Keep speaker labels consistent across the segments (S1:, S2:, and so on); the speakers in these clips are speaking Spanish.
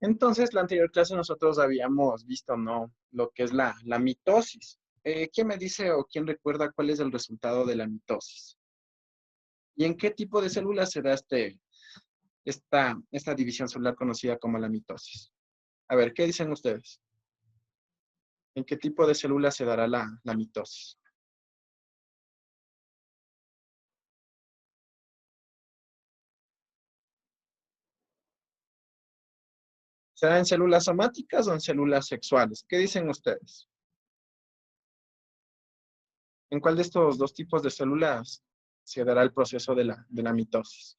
S1: Entonces, la anterior clase nosotros habíamos visto, ¿no? Lo que es la mitosis. ¿Quién me dice o quién recuerda cuál es el resultado de la mitosis? ¿Y en qué tipo de células se da esta división celular conocida como la mitosis? A ver, ¿qué dicen ustedes? ¿En qué tipo de células se dará la mitosis? ¿Será en células somáticas o en células sexuales? ¿Qué dicen ustedes? ¿En cuál de estos dos tipos de células se dará el proceso de la mitosis?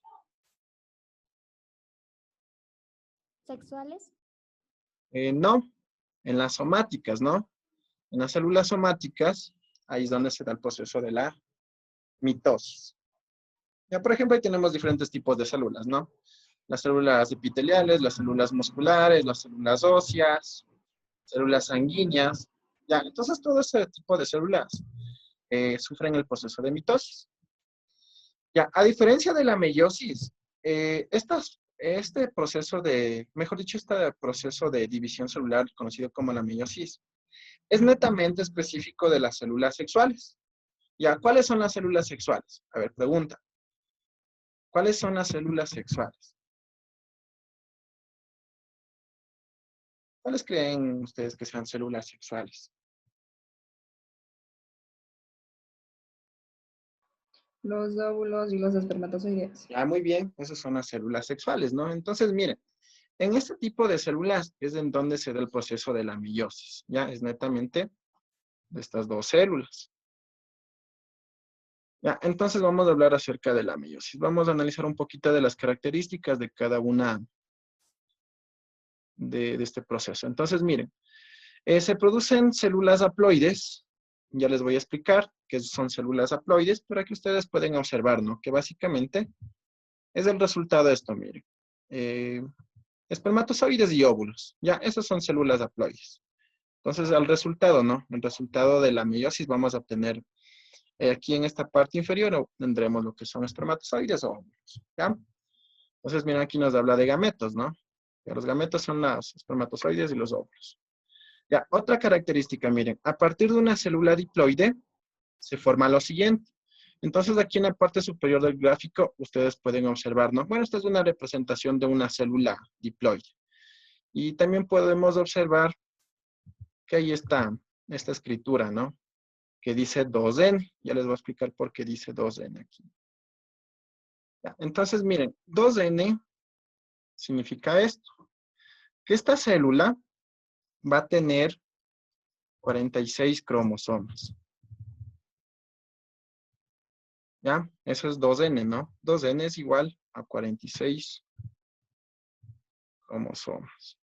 S2: ¿Sexuales?
S1: No, en las somáticas, ¿no? En las células somáticas, ahí es donde se da el proceso de la mitosis. Ya, por ejemplo, ahí tenemos diferentes tipos de células, ¿no? Las células epiteliales, las células musculares, las células óseas, células sanguíneas. Ya, entonces todo ese tipo de células sufren el proceso de mitosis. Ya, a diferencia de la meiosis, este proceso mejor dicho, este proceso de división celular conocido como la meiosis, es netamente específico de las células sexuales. Ya, ¿cuáles son las células sexuales? A ver, pregunta. ¿Cuáles son las células sexuales? ¿Cuáles creen ustedes que sean células sexuales?
S3: Los óvulos y los espermatozoides.
S1: Ya, muy bien, esas son las células sexuales, ¿no? Entonces, miren, en este tipo de células es en donde se da el proceso de la meiosis, ya, es netamente de estas dos células. Ya, entonces vamos a hablar acerca de la meiosis. Vamos a analizar un poquito de las características de cada una de este proceso. Entonces, miren, se producen células haploides. Ya les voy a explicar qué son células haploides para que ustedes puedan observar, ¿no? Que básicamente es el resultado de esto, miren. Eh, Espermatozoides y óvulos. Ya, esas son células haploides. Entonces, al resultado, ¿no? El resultado de la meiosis vamos a obtener aquí en esta parte inferior tendremos lo que son espermatozoides o óvulos, ¿ya? Entonces, miren, aquí nos habla de gametos, ¿no? Que los gametos son los espermatozoides y los óvulos. Ya, otra característica, miren, a partir de una célula diploide se forma lo siguiente. Entonces, aquí en la parte superior del gráfico, ustedes pueden observar, ¿no? Bueno, esta es una representación de una célula diploide. Y también podemos observar que ahí está esta escritura, ¿no? Que dice 2N. Ya les voy a explicar por qué dice 2N aquí. Ya, entonces, miren, 2N significa esto, que esta célula va a tener 46 cromosomas. ¿Ya? Eso es 2N, ¿no? 2N es igual a 46 cromosomas.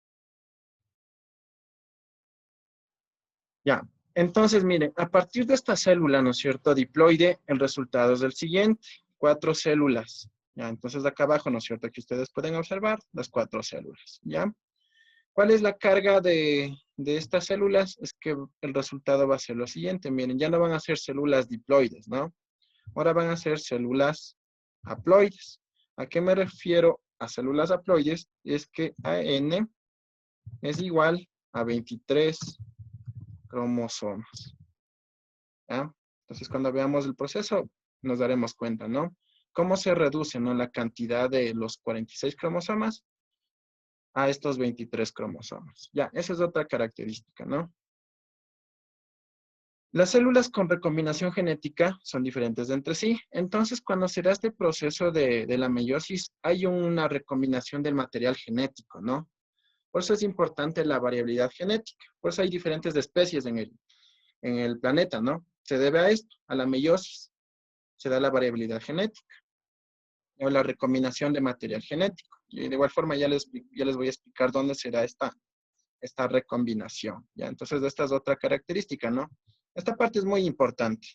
S1: Ya. Entonces, miren, a partir de esta célula, ¿no es cierto? Diploide, el resultado es el siguiente. 4 células. Ya, entonces acá abajo, ¿no es cierto? Aquí ustedes pueden observar las 4 células. ¿Ya? ¿Cuál es la carga de estas células? Es que el resultado va a ser lo siguiente. Miren, ya no van a ser células diploides, ¿no? Ahora van a ser células haploides. ¿A qué me refiero a células haploides? Es que AN es igual a 23 cromosomas. ¿Ya? Entonces, cuando veamos el proceso, nos daremos cuenta, ¿no? ¿Cómo se reduce, ¿no? La cantidad de los 46 cromosomas a estos 23 cromosomas. Ya, esa es otra característica, ¿no? Las células con recombinación genética son diferentes de entre sí. Entonces, cuando se da este proceso de la meiosis, hay una recombinación del material genético, ¿no? Por eso es importante la variabilidad genética. Por eso hay diferentes especies en el planeta, ¿no? Se debe a esto, a la meiosis. Se da la variabilidad genética o la recombinación de material genético. Y de igual forma ya les voy a explicar dónde se da esta recombinación. ¿Ya? Entonces, esta es otra característica, ¿no? Esta parte es muy importante,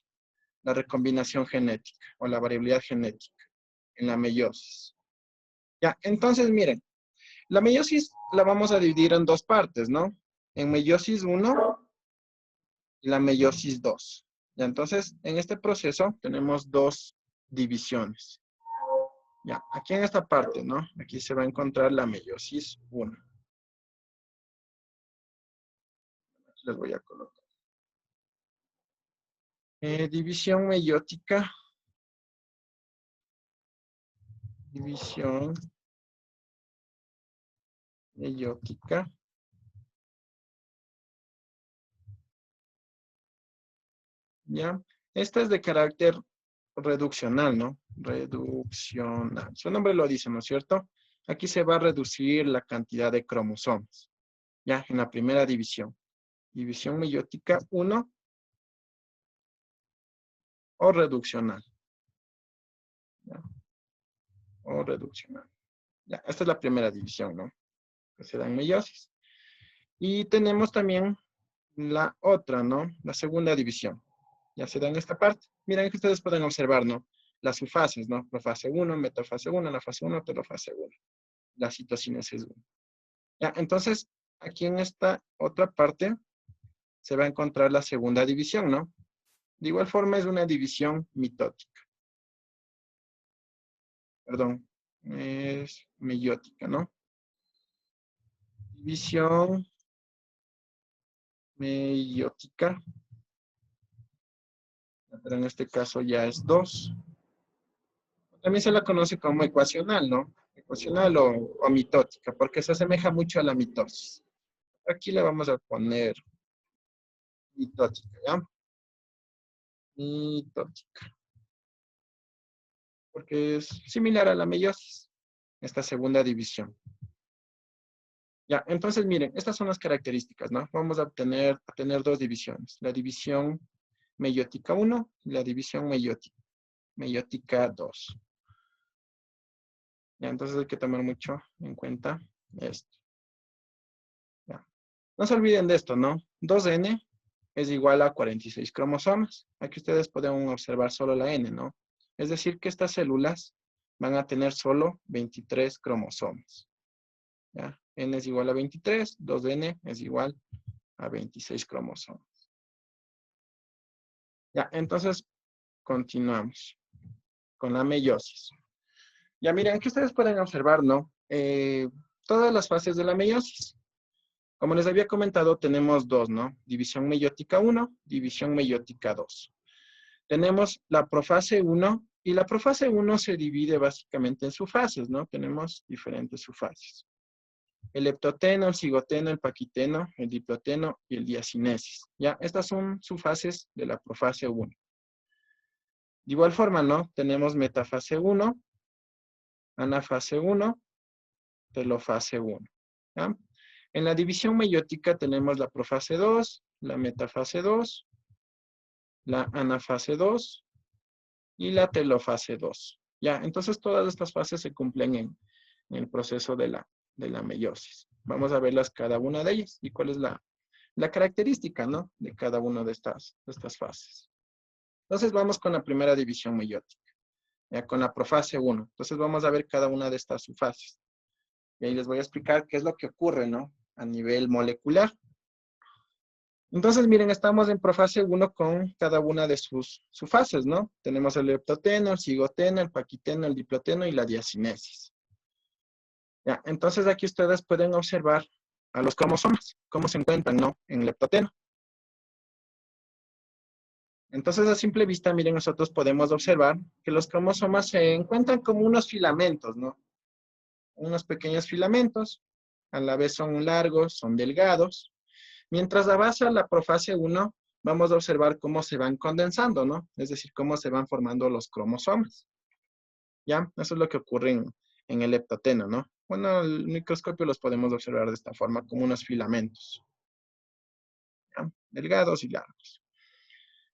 S1: la recombinación genética o la variabilidad genética en la meiosis. Ya, entonces, miren, la meiosis la vamos a dividir en dos partes, ¿no? En meiosis 1 y la meiosis 2. Ya, entonces, en este proceso tenemos dos divisiones. Ya, aquí en esta parte, ¿no? Aquí se va a encontrar la meiosis 1. Les voy a colocar. División meiótica. División meiótica. ¿Ya? Esta es de carácter reduccional, ¿no? Reduccional. Su nombre lo dice, ¿no es cierto? Aquí se va a reducir la cantidad de cromosomas. Ya, en la primera división. División meiótica 1 o reduccional. ¿Ya? O reduccional. Ya, esta es la primera división, ¿no? Que se da en meiosis. Y tenemos también la otra, ¿no? La segunda división. Ya se da en esta parte. Miren que ustedes pueden observar, ¿no? Las subfases, ¿no? Profase 1, metafase 1, anafase 1, telofase 1. La citocinesis 1. Ya, entonces, aquí en esta otra parte se va a encontrar la segunda división, ¿no? De igual forma es una división mitótica. Perdón, es meiótica, ¿no? División meiótica. Pero en este caso ya es 2. También se la conoce como ecuacional, ¿no? Ecuacional o mitótica, porque se asemeja mucho a la mitosis. Aquí le vamos a poner mitótica, ¿ya? Mitótica. Porque es similar a la meiosis, esta segunda división. Ya, entonces miren, estas son las características, ¿no? Vamos a tener dos divisiones. La división meiótica 1 y la división meiótica 2. Ya, entonces hay que tomar mucho en cuenta esto. Ya. No se olviden de esto, ¿no? 2N es igual a 46 cromosomas. Aquí ustedes pueden observar solo la N, ¿no? Es decir, que estas células van a tener solo 23 cromosomas. ¿Ya? N es igual a 23, 2N es igual a 26 cromosomas. Ya, entonces continuamos con la meiosis. Ya miren, aquí ustedes pueden observar, ¿no? Todas las fases de la meiosis. Como les había comentado, tenemos dos, ¿no? División meiótica 1, división meiótica 2. Tenemos la profase 1 y la profase 1 se divide básicamente en subfases, ¿no? Tenemos diferentes subfases. El leptoteno, el cigoteno, el paquiteno, el diploteno y el diacinesis. ¿Ya? Estas son subfases de la profase 1. De igual forma, ¿no? Tenemos metafase 1, anafase 1, telofase 1. ¿Ya? En la división meiótica tenemos la profase 2, la metafase 2, la anafase 2 y la telofase 2. ¿Ya? Entonces todas estas fases se cumplen en el proceso de la meiosis. Vamos a verlas cada una de ellas y cuál es la característica, ¿no? De cada una de estas fases. Entonces vamos con la primera división meiótica, ya con la profase 1. Entonces vamos a ver cada una de estas subfases. Y ahí les voy a explicar qué es lo que ocurre, ¿no? A nivel molecular. Entonces, miren, estamos en profase 1 con cada una de sus fases, ¿no? Tenemos el leptoteno, el cigoteno, el paquiteno, el diploteno y la diacinesis. Ya, entonces aquí ustedes pueden observar a los cromosomas, cómo se encuentran, ¿no? En el leptoteno. Entonces, a simple vista, miren, nosotros podemos observar que los cromosomas se encuentran como unos filamentos, ¿no? Unos pequeños filamentos, a la vez son largos, son delgados. Mientras avanza la profase 1, vamos a observar cómo se van condensando, ¿no? Es decir, cómo se van formando los cromosomas. ¿Ya? Eso es lo que ocurre en el leptoteno, ¿no? Bueno, el microscopio los podemos observar de esta forma, como unos filamentos. ¿Ya? Delgados y largos.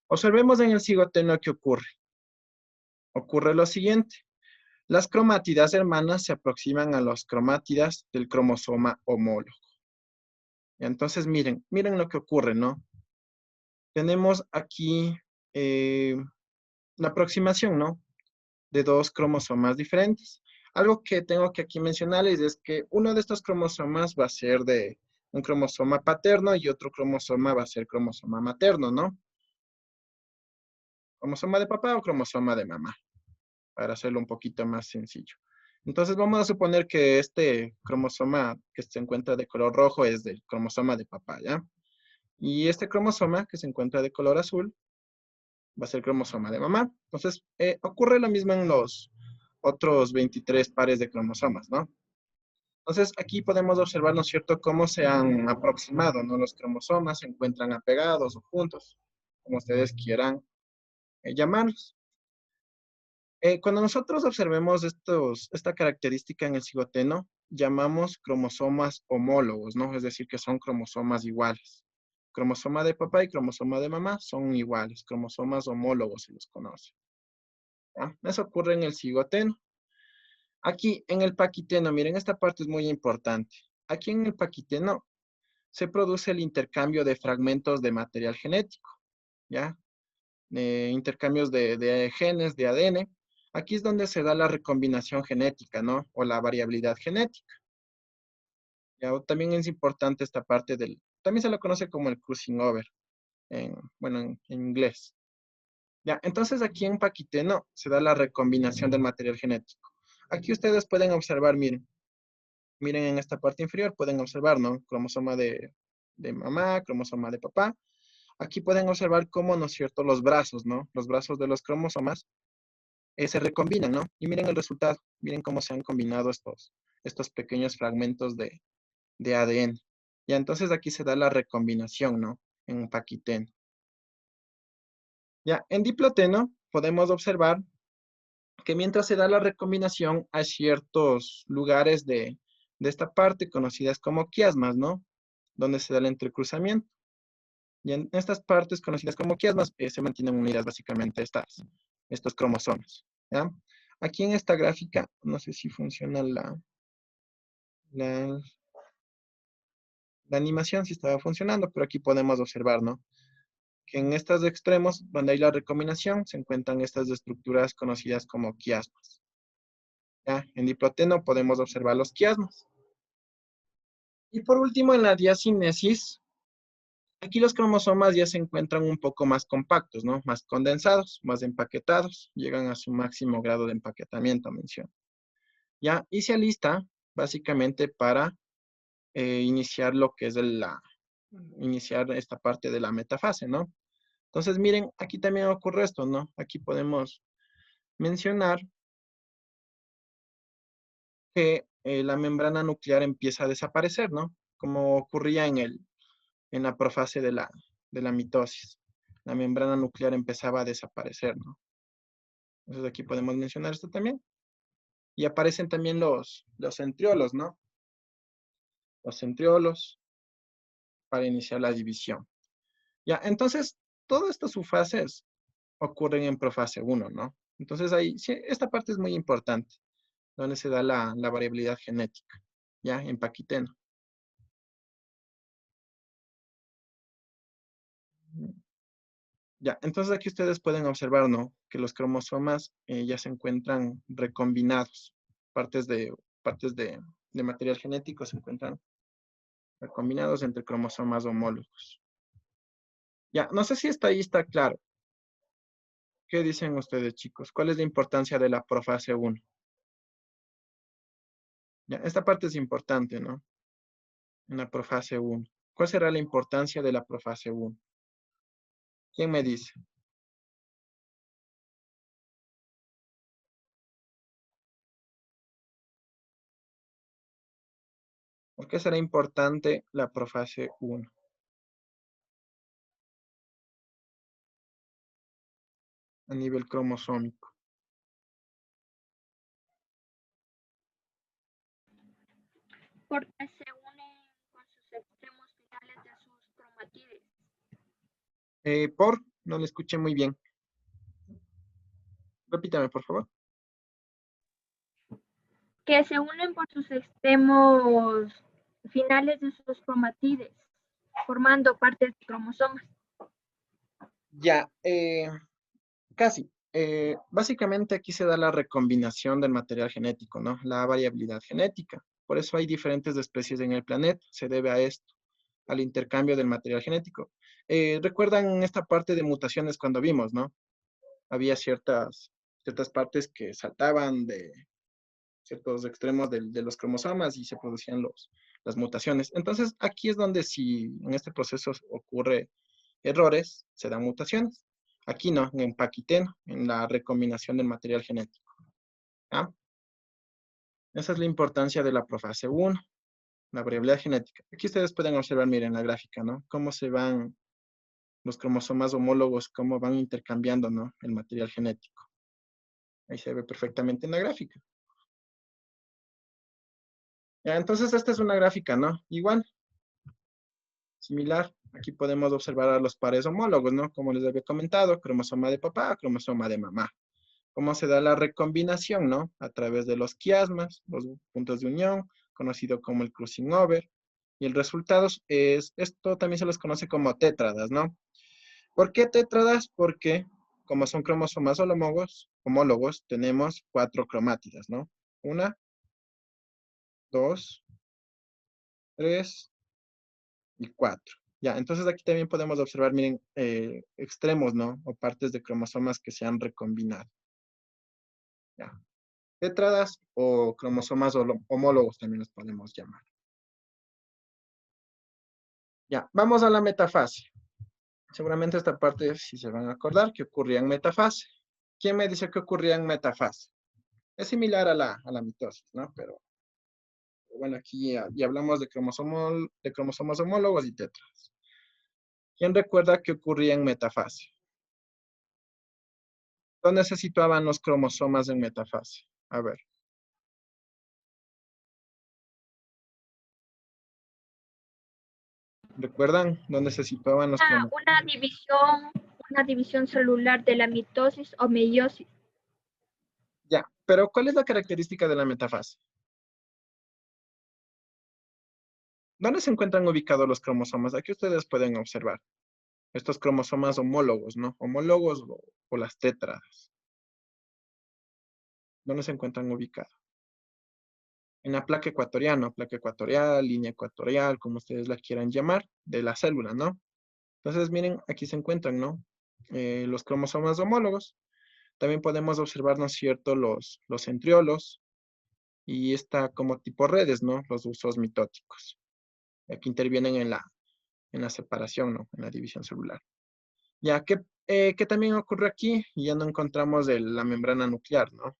S1: Observemos en el cigoteno qué ocurre. Ocurre lo siguiente. Las cromátidas hermanas se aproximan a las cromátidas del cromosoma homólogo. Entonces, miren lo que ocurre, ¿no? Tenemos aquí la aproximación, ¿no? De dos cromosomas diferentes. Algo que tengo que aquí mencionarles es que uno de estos cromosomas va a ser de un cromosoma paterno y otro cromosoma va a ser cromosoma materno, ¿no? Cromosoma de papá o cromosoma de mamá, para hacerlo un poquito más sencillo. Entonces vamos a suponer que este cromosoma que se encuentra de color rojo es del cromosoma de papá, ¿ya? Y este cromosoma que se encuentra de color azul va a ser cromosoma de mamá. Entonces, ocurre lo mismo en los otros 23 pares de cromosomas, ¿no? Entonces, aquí podemos observar, ¿no es cierto?, cómo se han aproximado, ¿no? Los cromosomas se encuentran apegados o juntos, como ustedes quieran llamarlos. Cuando nosotros observemos esta característica en el cigoteno, llamamos cromosomas homólogos, ¿no? Es decir, que son cromosomas iguales. Cromosoma de papá y cromosoma de mamá son iguales, cromosomas homólogos se los conoce. ¿Ya? Eso ocurre en el cigoteno. Aquí en el paquiteno, miren, esta parte es muy importante. Aquí en el paquiteno se produce el intercambio de fragmentos de material genético, ¿ya? Intercambios de genes, de ADN. Aquí es donde se da la recombinación genética, ¿no? O la variabilidad genética. ¿Ya? También es importante esta parte también se lo conoce como el crossing over, bueno, en inglés. ¿Ya? Entonces aquí en paquiteno se da la recombinación del material genético. Aquí ustedes pueden observar, miren en esta parte inferior, pueden observar, ¿no? Cromosoma de mamá, cromosoma de papá. Aquí pueden observar cómo, ¿no es cierto?, los brazos, ¿no? Los brazos de los cromosomas se recombinan, ¿no? Y miren el resultado, miren cómo se han combinado estos pequeños fragmentos de ADN. Ya, entonces aquí se da la recombinación, ¿no? En un paquiteno. Ya, en diploteno podemos observar que mientras se da la recombinación hay ciertos lugares de esta parte conocidas como quiasmas, ¿no? Donde se da el entrecruzamiento. Y en estas partes conocidas como quiasmas se mantienen unidas básicamente estos cromosomas, ¿ya? Aquí en esta gráfica, no sé si funciona la, la animación, si estaba funcionando, pero aquí podemos observar, ¿no? Que en estos extremos, donde hay la recombinación, se encuentran estas estructuras conocidas como quiasmas, ¿ya? En diploteno podemos observar los quiasmas. Y por último, en la diacinesis, aquí los cromosomas ya se encuentran un poco más compactos, ¿no? Más condensados, más empaquetados, llegan a su máximo grado de empaquetamiento, menciono. ¿Ya? Y se alista básicamente para iniciar lo que es iniciar esta parte de la metafase, ¿no? Entonces, miren, aquí también ocurre esto, ¿no? Aquí podemos mencionar que la membrana nuclear empieza a desaparecer, ¿no? Como ocurría en la profase de la mitosis. La membrana nuclear empezaba a desaparecer, ¿no? Entonces aquí podemos mencionar esto también. Y aparecen también los centriolos, ¿no? Los centriolos para iniciar la división. Ya, entonces, todas estas subfases ocurren en profase 1, ¿no? Entonces ahí, sí, esta parte es muy importante, donde se da la variabilidad genética, ¿ya? En paquiteno. Ya, entonces aquí ustedes pueden observar, ¿no? Que los cromosomas ya se encuentran recombinados. Partes de material genético se encuentran recombinados entre cromosomas homólogos. Ya, no sé si hasta ahí está claro. ¿Qué dicen ustedes, chicos? ¿Cuál es la importancia de la profase 1? Ya, esta parte es importante, ¿no? En la profase 1. ¿Cuál será la importancia de la profase 1? ¿Quién me dice? ¿Por qué será importante la profase 1? A nivel cromosómico.
S2: Porque se unen con sus extremos finales de sus cromatides.
S1: No le escuché muy bien. Repítame, por favor.
S2: Que se unen por sus extremos finales de sus cromatides, formando partes de cromosomas.
S1: Ya, casi. Básicamente aquí se da la recombinación del material genético, ¿no? La variabilidad genética. Por eso hay diferentes especies en el planeta. Se debe a esto, al intercambio del material genético. ¿Recuerdan esta parte de mutaciones cuando vimos, no? Había ciertas partes que saltaban de ciertos extremos de los cromosomas y se producían las mutaciones. Entonces, aquí es donde si en este proceso ocurre errores, se dan mutaciones. Aquí no, en Paquiteno, en la recombinación del material genético. ¿Ya? Esa es la importancia de la profase 1, la variabilidad genética. Aquí ustedes pueden observar, miren la gráfica, ¿no? Cómo se van los cromosomas homólogos, cómo van intercambiando, ¿no? El material genético. Ahí se ve perfectamente en la gráfica. Ya, entonces esta es una gráfica, ¿no? Igual, similar. Aquí podemos observar a los pares homólogos, ¿no? Como les había comentado, cromosoma de papá, cromosoma de mamá. Cómo se da la recombinación, ¿no? A través de los quiasmas, los puntos de unión, conocido como el crossing over. Y el resultado es, esto también se les conoce como tétradas, ¿no? ¿Por qué tétradas? Porque como son cromosomas homólogos, tenemos 4 cromátidas, ¿no? 1, 2, 3 y 4. Ya, entonces aquí también podemos observar, miren, extremos, ¿no? O partes de cromosomas que se han recombinado. Ya. Tétradas o cromosomas homólogos también los podemos llamar. Ya, vamos a la metafase. Seguramente esta parte si se van a acordar que ocurría en metafase. ¿Quién me dice que ocurría en metafase? Es similar a la mitosis, ¿no? Pero bueno, aquí ya hablamos de cromosomas homólogos y tétradas. ¿Quién recuerda que ocurría en metafase? ¿Dónde se situaban los cromosomas en metafase? A ver. ¿Recuerdan dónde se situaban los cromosomas?
S2: Una división celular de la mitosis o meiosis.
S1: Ya, pero ¿cuál es la característica de la metafase? ¿Dónde se encuentran ubicados los cromosomas? Aquí ustedes pueden observar estos cromosomas homólogos, ¿no? Homólogos o las tétradas. ¿Dónde se encuentran ubicados? En la placa ecuatorial, ¿no? Placa ecuatorial, línea ecuatorial, como ustedes la quieran llamar, de la célula, ¿no? Entonces, miren, aquí se encuentran, ¿no? Los cromosomas homólogos. También podemos observar, ¿no es cierto?, los centriolos y está como tipo redes, ¿no? Los usos mitóticos. Aquí intervienen en la separación, ¿no? En la división celular. Ya, ¿qué también ocurre aquí? Ya no encontramos la membrana nuclear, ¿no?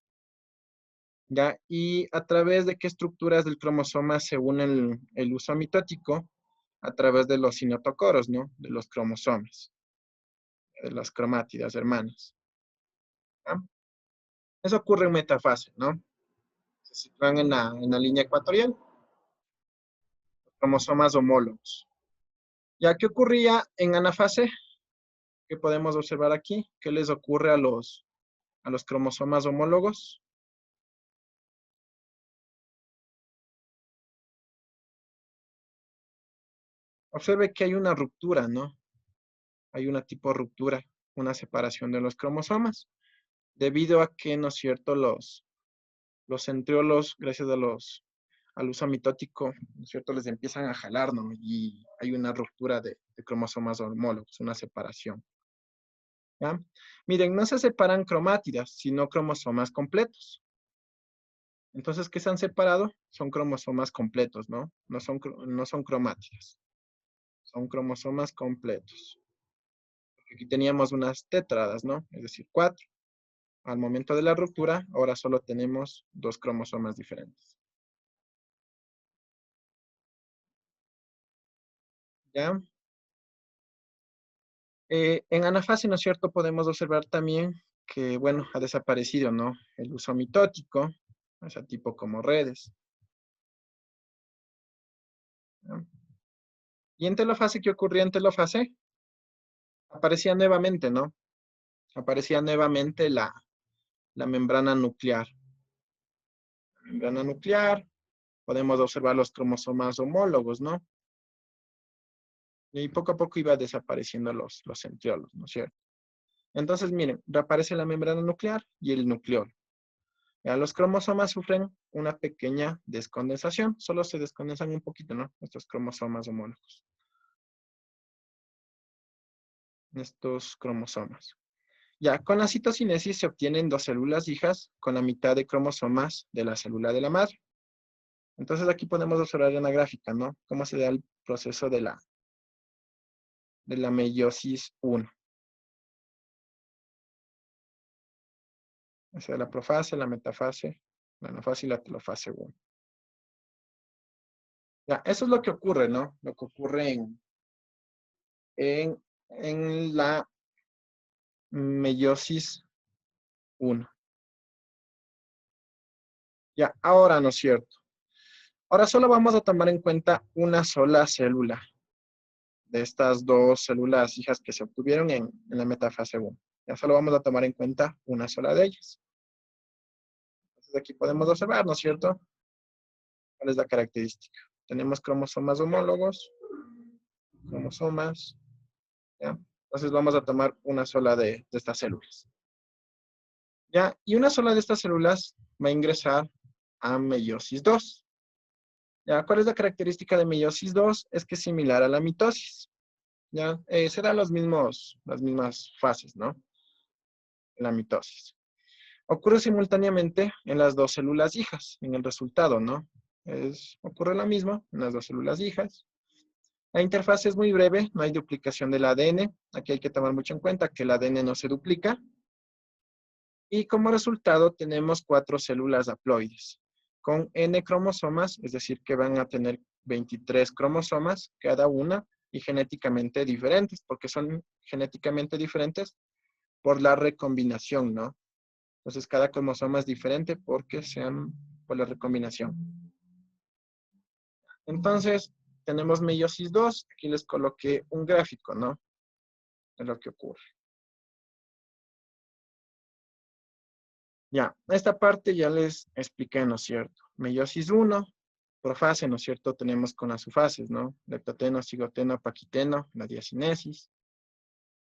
S1: Ya, y a través de qué estructuras del cromosoma se une el uso mitótico, a través de los cinotocoros, ¿no? De los cromosomas, de las cromátidas hermanas. ¿Ya? Eso ocurre en metafase, ¿no? Se sitúan en la línea ecuatorial, los cromosomas homólogos. ¿Ya qué ocurría en anafase? ¿Qué podemos observar aquí? ¿Qué les ocurre a los cromosomas homólogos? Observe que hay una ruptura, ¿no? Hay una tipo de ruptura, una separación de los cromosomas, debido a que, ¿no es cierto?, los centriolos, gracias al uso mitótico, ¿no es cierto?, les empiezan a jalar, ¿no? Y hay una ruptura de cromosomas homólogos, una separación. ¿Ya? Miren, no se separan cromátidas, sino cromosomas completos. Entonces, ¿qué se han separado? Son cromosomas completos, ¿no? No son cromátidas. Son cromosomas completos. Aquí teníamos unas tétradas, ¿no? Es decir, 4. Al momento de la ruptura, ahora solo tenemos 2 cromosomas diferentes. ¿Ya? En anafase, ¿no es cierto? Podemos observar también que, bueno, ha desaparecido, ¿no? El uso mitótico, o sea, tipo como redes. ¿Ya? Y en telofase, ¿qué ocurría en telofase? Aparecía nuevamente, ¿no? Aparecía nuevamente la membrana nuclear. La membrana nuclear, podemos observar los cromosomas homólogos, ¿no? Y poco a poco iba desapareciendo los centriolos, ¿no es cierto? Entonces, miren, reaparece la membrana nuclear y el nucleolo. Ya, los cromosomas sufren una pequeña descondensación, solo se descondensan un poquito, ¿no? Estos cromosomas homólogos. Estos cromosomas. Ya, con la citocinesis se obtienen 2 células hijas con la mitad de cromosomas de la célula de la madre. Entonces aquí podemos observar en la gráfica, ¿no? Cómo se da el proceso de la meiosis 1. O sea, la profase, la metafase, la anafase y la telofase 1. Ya, eso es lo que ocurre, ¿no? Lo que ocurre en la meiosis 1. Ya, ahora, ¿no es cierto? Ahora solo vamos a tomar en cuenta una sola célula de estas dos células hijas que se obtuvieron en la metafase 1. Ya solo vamos a tomar en cuenta una sola de ellas. Entonces aquí podemos observar, ¿no es cierto? ¿Cuál es la característica? Tenemos cromosomas homólogos, cromosomas, ¿ya? Entonces vamos a tomar una sola de estas células. ¿Ya? Y una sola de estas células va a ingresar a meiosis 2. ¿Ya? ¿Cuál es la característica de meiosis 2? Es que es similar a la mitosis. ¿Ya? Se dan las mismas fases, ¿no? En la mitosis. Ocurre simultáneamente en las dos células hijas, en el resultado, ¿no? Ocurre lo mismo en las dos células hijas. La interfaz es muy breve, no hay duplicación del ADN. Aquí hay que tomar mucho en cuenta que el ADN no se duplica. Y como resultado tenemos 4 células haploides con N cromosomas, es decir, que van a tener 23 cromosomas cada una y genéticamente diferentes, porque son genéticamente diferentes por la recombinación, ¿no? Entonces cada cromosoma es diferente porque sean por la recombinación. Entonces tenemos meiosis 2, aquí les coloqué un gráfico, ¿no? De lo que ocurre. Ya, esta parte ya les expliqué, ¿no es cierto? Meiosis 1, profase, ¿no es cierto? Tenemos con las subfases, ¿no? Leptoteno, cigoteno, paquiteno, la diacinesis.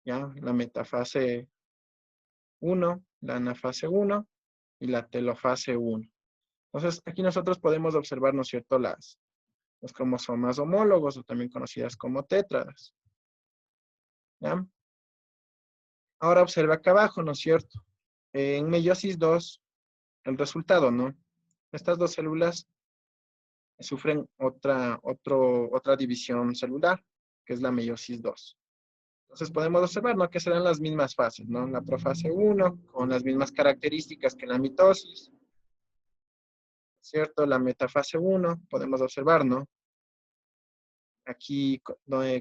S1: Ya, la metafase 1, la anafase 1 y la telofase 1. Entonces, aquí nosotros podemos observar, ¿no es cierto?, los cromosomas homólogos, o también conocidas como tétradas. ¿Ya? Ahora observa acá abajo, ¿no es cierto? En meiosis 2, el resultado, ¿no? Estas dos células sufren otra división celular, que es la meiosis 2. Entonces podemos observar, ¿no?, que serán las mismas fases, ¿no? La profase 1, con las mismas características que la mitosis, ¿cierto? La metafase 1, podemos observar, ¿no? Aquí,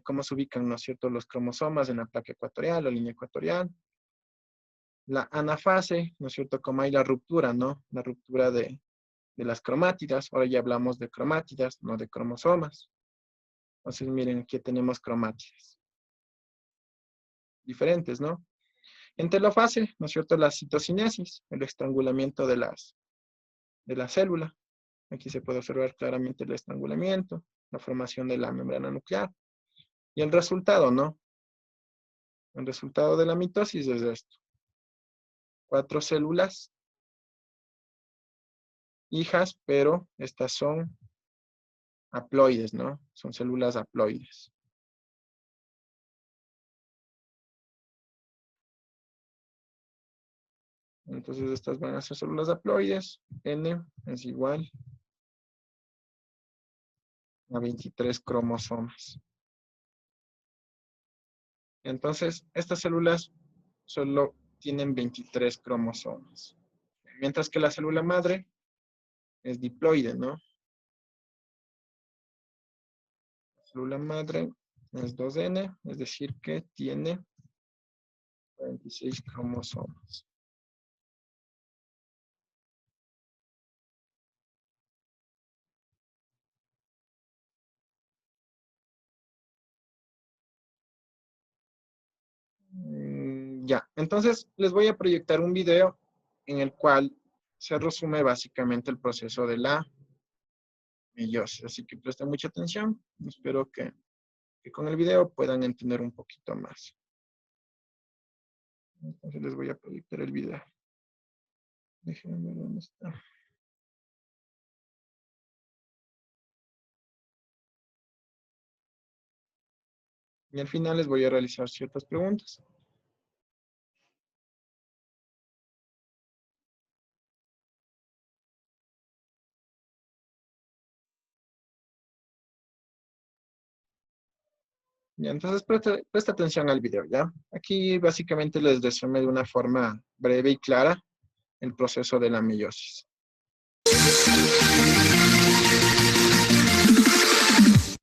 S1: cómo se ubican, ¿no es cierto?, los cromosomas en la placa ecuatorial o línea ecuatorial. La anafase, ¿no es cierto?, como hay la ruptura, ¿no? La ruptura de las cromátidas. Ahora ya hablamos de cromátidas, no de cromosomas. Entonces, miren, aquí tenemos cromátidas diferentes, ¿no? En telofase, ¿no es cierto?, la citocinesis, el estrangulamiento de la célula. Aquí se puede observar claramente el estrangulamiento, la formación de la membrana nuclear. Y el resultado, ¿no? El resultado de la mitosis es esto. 4 células hijas, pero estas son haploides, ¿no? Son células haploides. Entonces estas van a ser células haploides. N es igual a 23 cromosomas. Entonces, estas células solo tienen 23 cromosomas. Mientras que la célula madre es diploide, ¿no? La célula madre es 2N, es decir, que tiene 46 cromosomas. Ya, entonces les voy a proyectar un video en el cual se resume básicamente el proceso de la meiosis. Así que presten mucha atención. Espero que con el video puedan entender un poquito más. Entonces les voy a proyectar el video. Déjenme ver dónde está. Y al final les voy a realizar ciertas preguntas. Ya, entonces presta atención al video, ¿ya? Aquí básicamente les resume de una forma breve y clara el proceso de la meiosis.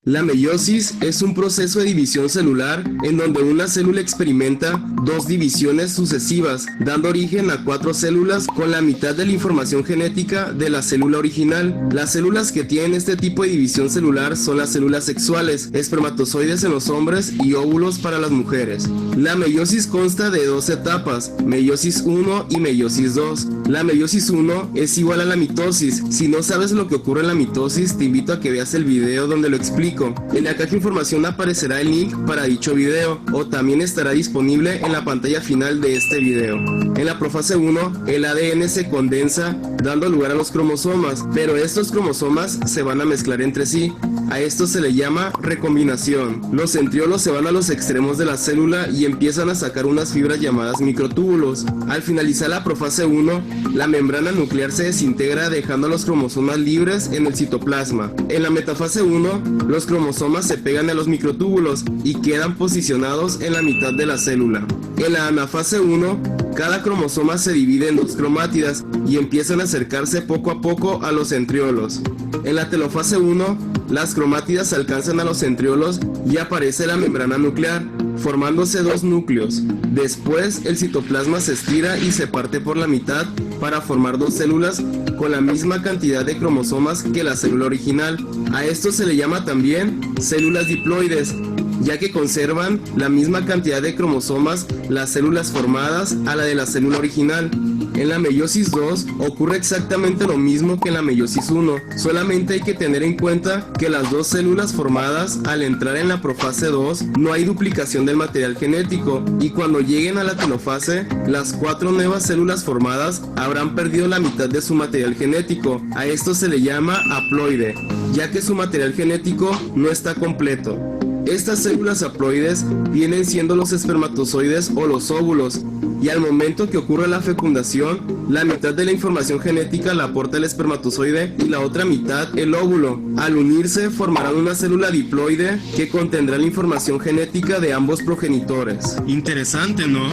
S4: La meiosis es un proceso de división celular en donde una célula experimenta dos divisiones sucesivas, dando origen a 4 células con la mitad de la información genética de la célula original. Las células que tienen este tipo de división celular son las células sexuales, espermatozoides en los hombres y óvulos para las mujeres. La meiosis consta de 2 etapas, meiosis 1 y meiosis 2. La meiosis 1 es igual a la mitosis. Si no sabes lo que ocurre en la mitosis, te invito a que veas el video donde lo explico. En la caja de información aparecerá el link para dicho video, o también estará disponible en la pantalla final de este video. En la profase 1, el ADN se condensa dando lugar a los cromosomas, pero estos cromosomas se van a mezclar entre sí. A esto se le llama recombinación. Los centriolos se van a los extremos de la célula y empiezan a sacar unas fibras llamadas microtúbulos. Al finalizar la profase 1, la membrana nuclear se desintegra dejando los cromosomas libres en el citoplasma. En la metafase 1, los cromosomas se pegan a los microtúbulos y quedan posicionados en la mitad de la célula. En la anafase 1, cada cromosoma se divide en 2 cromátidas y empiezan a acercarse poco a poco a los centriolos. En la telofase 1, las cromátidas alcanzan a los centriolos y aparece la membrana nuclear, formándose 2 núcleos. Después, el citoplasma se estira y se parte por la mitad para formar 2 células con la misma cantidad de cromosomas que la célula original. A esto se le llama también células diploides, ya que conservan la misma cantidad de cromosomas las células formadas a la de la célula original. En la meiosis 2 ocurre exactamente lo mismo que en la meiosis 1, solamente hay que tener en cuenta que las 2 células formadas al entrar en la profase 2 no hay duplicación del material genético, y cuando lleguen a la telofase, las 4 nuevas células formadas habrán perdido la mitad de su material genético. A esto se le llama haploide, ya que su material genético no está completo. Estas células haploides vienen siendo los espermatozoides o los óvulos, y al momento que ocurre la fecundación, la mitad de la información genética la aporta el espermatozoide y la otra mitad el óvulo. Al unirse formarán una célula diploide que contendrá la información genética de ambos progenitores. Interesante, ¿no?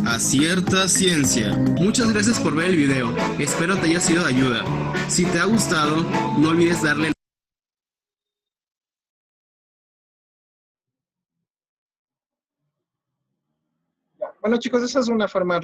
S4: Acierta ciencia. Muchas gracias por ver el video, espero te haya sido de ayuda. Si te ha gustado, no olvides darle
S1: Bueno, chicos, esa es una forma